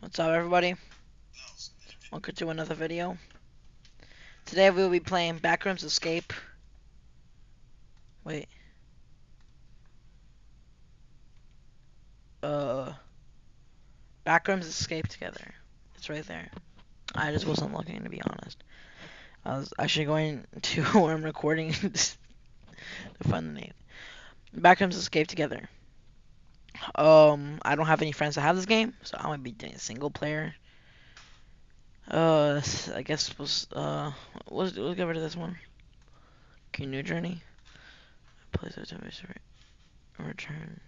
What's up, everybody? Welcome to another video. Today we will be playing Backrooms Escape. Wait. Uh, Backrooms Escape together. It's right there. I just wasn't looking, to be honest. I was actually going to where I'm recording to find the name. Backrooms Escape together. I don't have any friends that have this game, so I'm gonna be doing single player. I guess we'll get rid of this one. Canoe journey. Place return.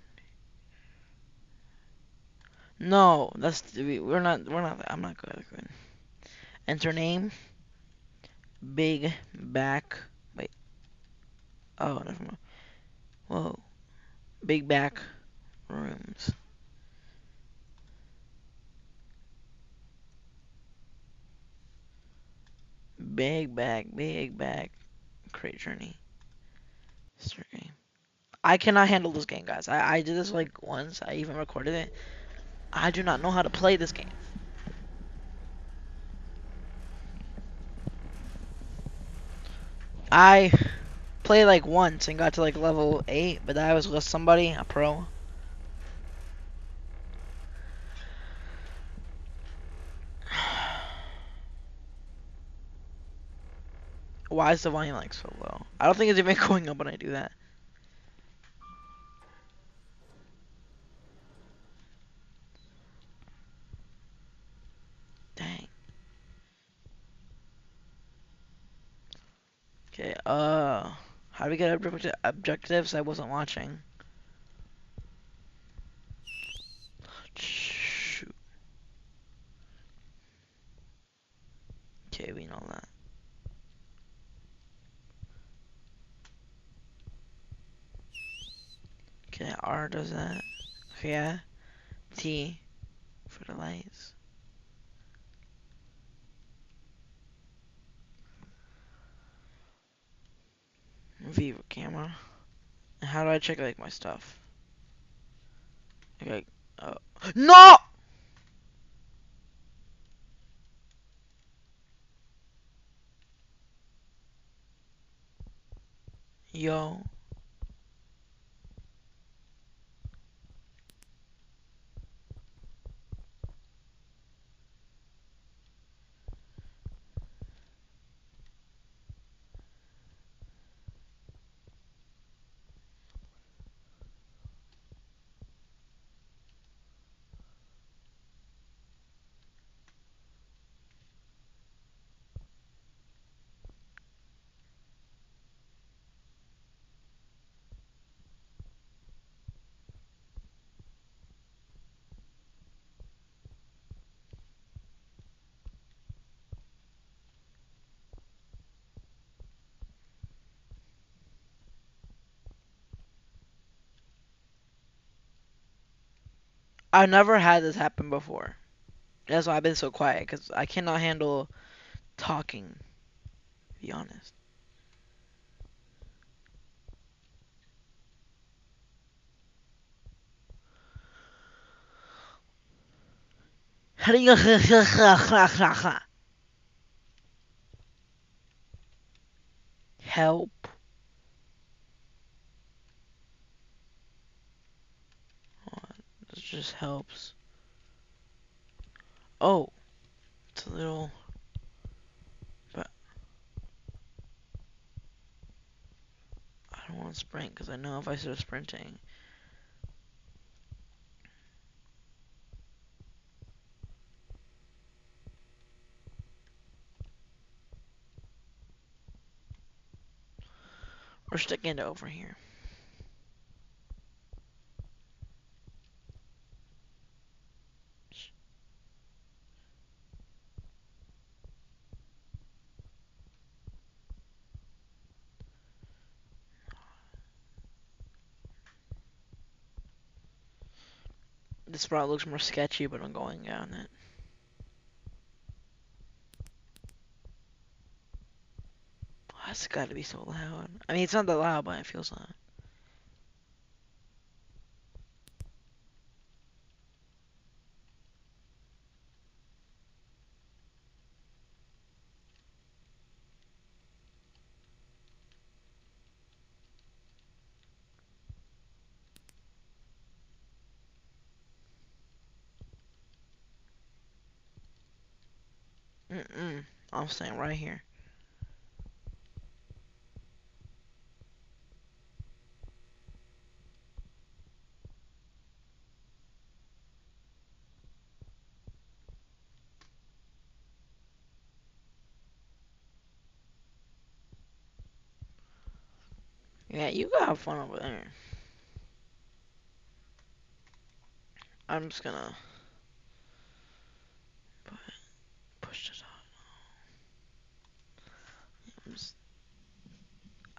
No, we're not. I'm not good. Enter name. Big back. Wait. Oh, never mind. Whoa. Big back rooms. Big back. Crate journey. Start game. I cannot handle this game, guys. I did this like once. I even recorded it. I do not know how to play this game. I played like once and got to like level 8, but I was with somebody, a pro. Why is the volume like so low? I don't think it's even going up when I do that. Dang. Okay, how do we get objectives? I wasn't watching. Shoot. Okay, we know that. Okay, R does that. Yeah. T for the lights. V for camera. And how do I check like my stuff? Okay. No! Yo. I've never had this happen before. That's why I've been so quiet, because I cannot handle talking, to be honest. How do you help? This just helps. Oh, it's a little. But I don't want to sprint because I know if I start sprinting. We're sticking it over here. This route looks more sketchy, but I'm going down it. Oh, that's gotta be so loud. I mean, it's not that loud, but it feels loud. I'm staying right here. Yeah, you gotta have fun over there. I'm just gonna push this out.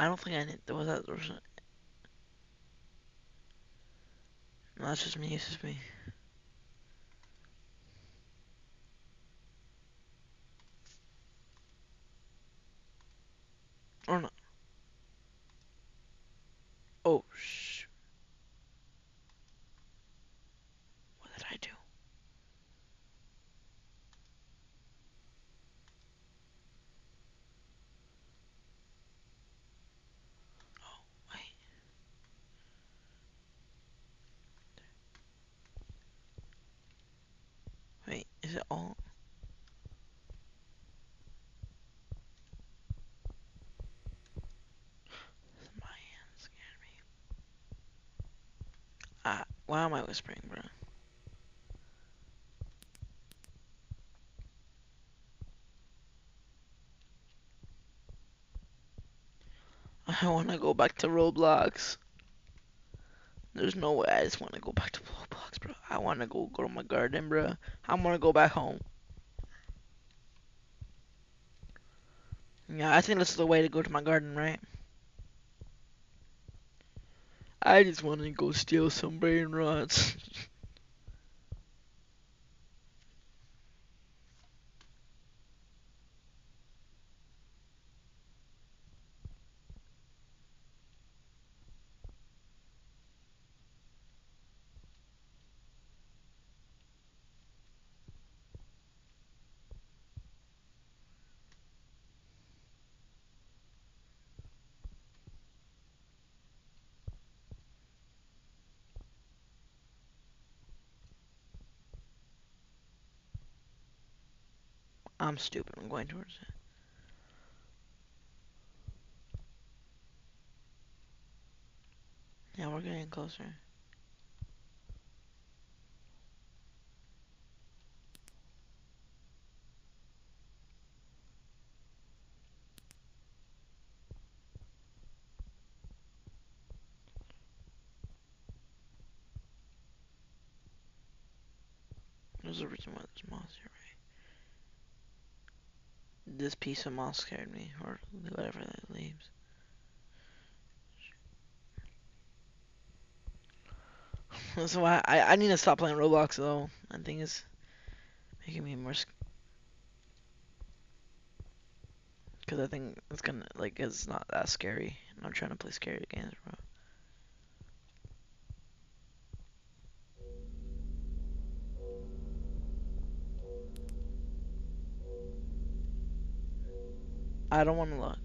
I don't think I need. Was that? No, that's just me. It's just me. Oh no. Oh sh. What did I do? Oh wait. Wait. Is it all? My hand scared me. Ah. Why am I whispering, bro? I wanna go back to Roblox. There's no way I just wanna go back to Roblox, bro. I wanna go to my garden, bro. I wanna go back home. Yeah, I think this is the way to go to my garden, right? I just wanna go steal some brain rots. I'm stupid. I'm going towards it. Yeah, we're getting closer. There's a reason why there's moss here, right? This piece of moss scared me, or whatever that leaves. That's why I need to stop playing Roblox though. I think it's making me more because I think it's gonna like it's not that scary. And I'm trying to play scary games, bro. I don't want to look.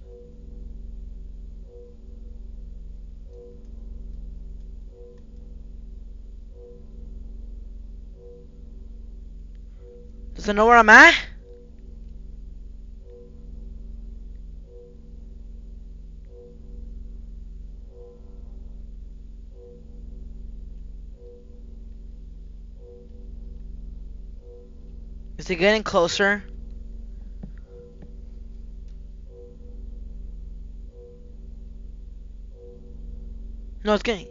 Does it know where I'm at? Is it getting closer? No, it's getting.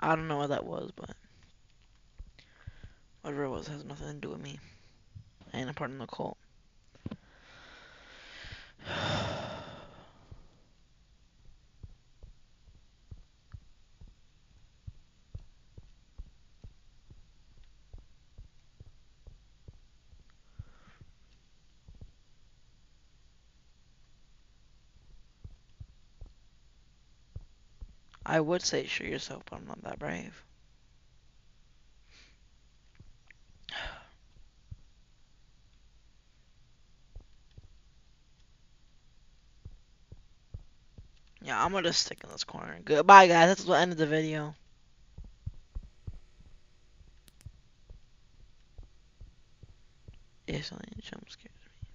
I don't know what that was, but whatever it was has nothing to do with me. ain't a part of the cult. I would say shoot yourself, but I'm not that brave. Yeah, I'm gonna stick in this corner. Goodbye, guys. That's the end of the video. It's only jump scares me.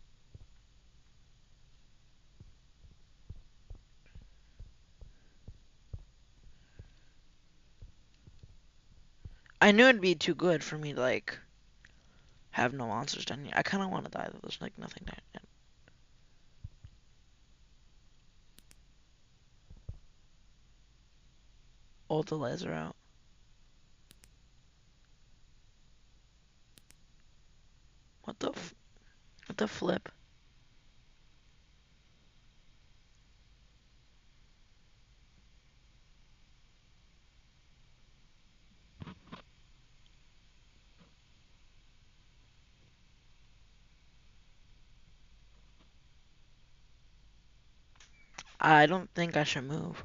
I knew it'd be too good for me to like have no monsters down here. I kind of want to die though. There's like nothing down here. All the lights are out. What the flip? I don't think I should move.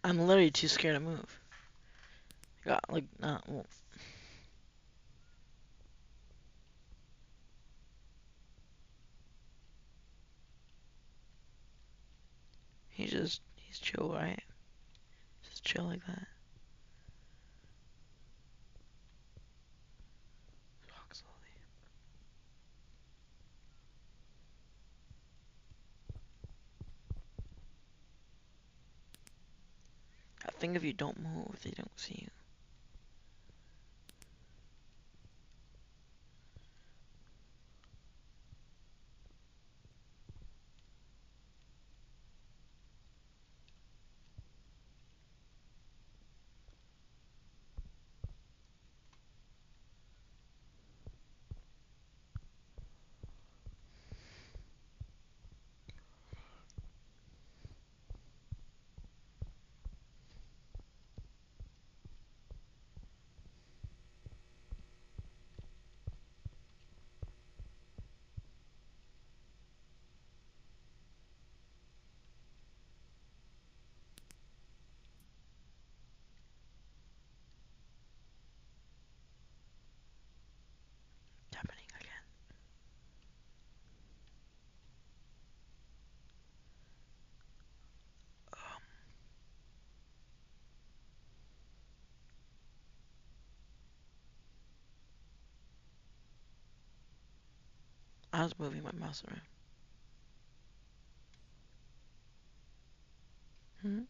I'm literally too scared to move. Got like well, he's chill, right? Just chill like that. Walk slowly. I think if you don't move, they don't see you. Happening again. I was moving my mouse around. Hmm?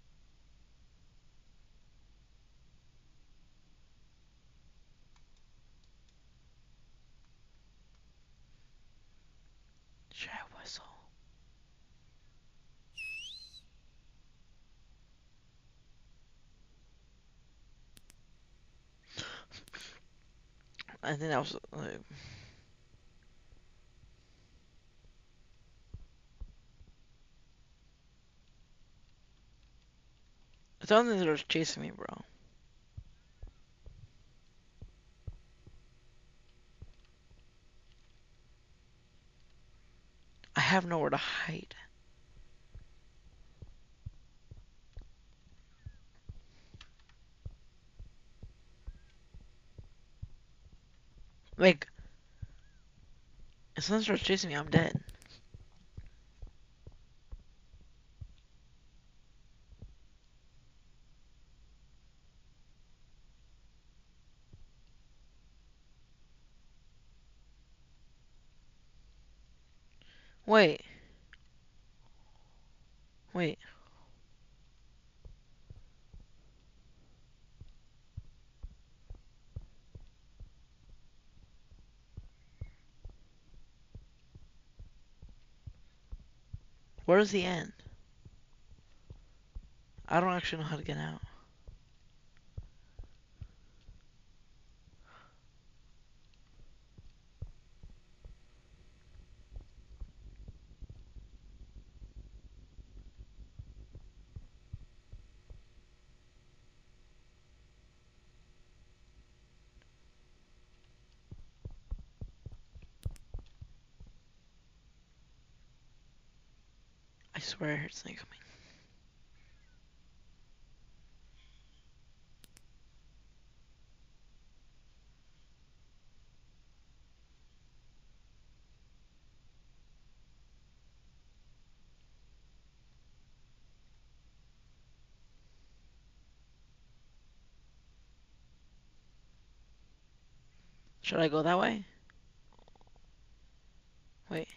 Should I whistle? I think that was I don't think they were chasing me, bro. I have nowhere to hide. Like, if someone starts chasing me, I'm dead. Wait, wait. Where does he end? I don't actually know how to get out. I swear I heard something coming. Should I go that way? Wait.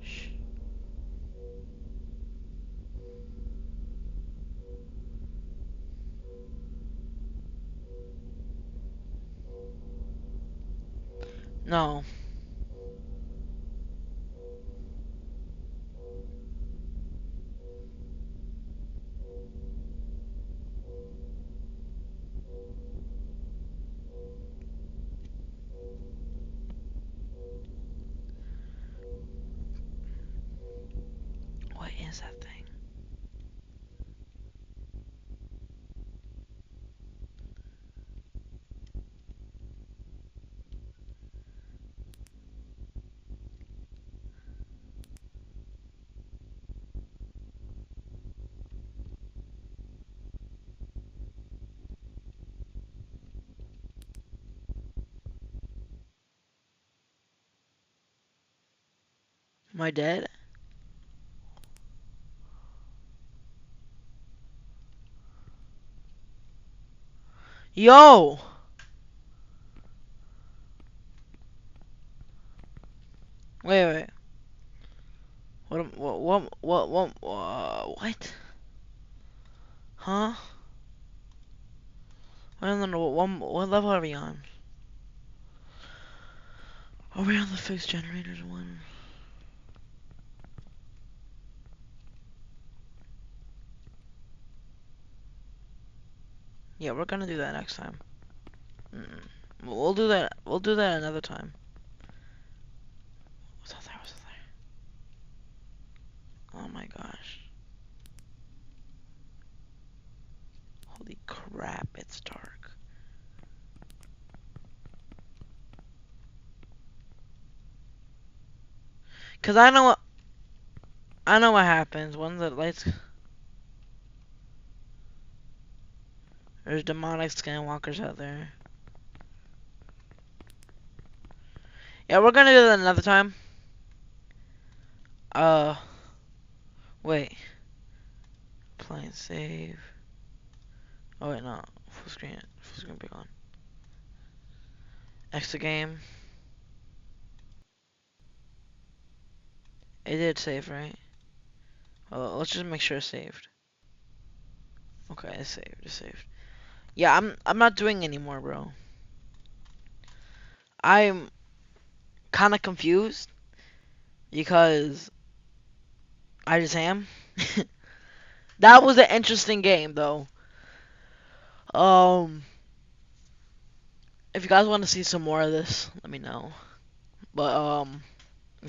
Shh. No. What is that thing? Am I dead? Yo! Wait. What? Huh? I don't know. What level are we on? Are we on the fixed generators one? Yeah, we're gonna do that next time. Mm-mm. We'll do that. We'll do that another time. What's out there? What's out there? Oh my gosh. Holy crap, it's dark. Cause I know what happens when the lights. There's demonic skinwalkers out there. Yeah, we're gonna do that another time. Uh, wait. Play save. Oh wait, no. Full screen. Full screen big on. Exit game. It did save, right? Well, let's just make sure it's saved. Okay, it's saved. It's saved. Yeah, I'm not doing anymore, bro. I'm kind of confused because I just am. That was an interesting game, though. Um, if you guys want to see some more of this, let me know. But I'm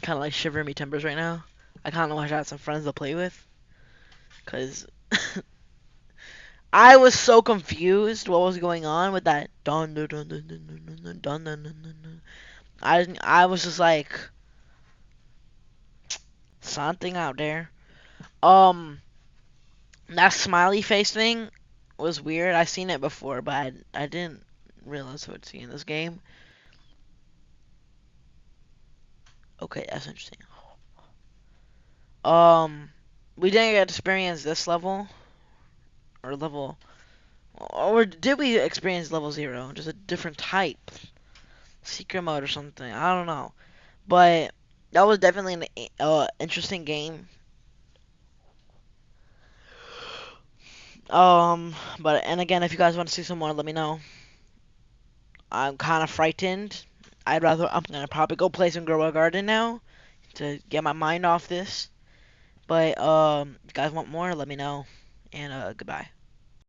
kind of like shivering me timbers right now. I kind of wish I had some friends to play with, cause I was so confused what was going on with that dun dun dun dun dun dun dun dun dun dun dun. I was just like something out there. Um, that smiley face thing was weird. I seen it before, but I didn't realize what to see in this game. Okay, that's interesting. Um, we didn't get to experience this level or level, or did we experience level zero? Just a different type, secret mode or something. I don't know, but that was definitely an interesting game. But and again, if you guys want to see some more, let me know. I'm kind of frightened. I'm gonna probably go play some Grow a Garden now to get my mind off this. But if you guys want more, let me know. And goodbye.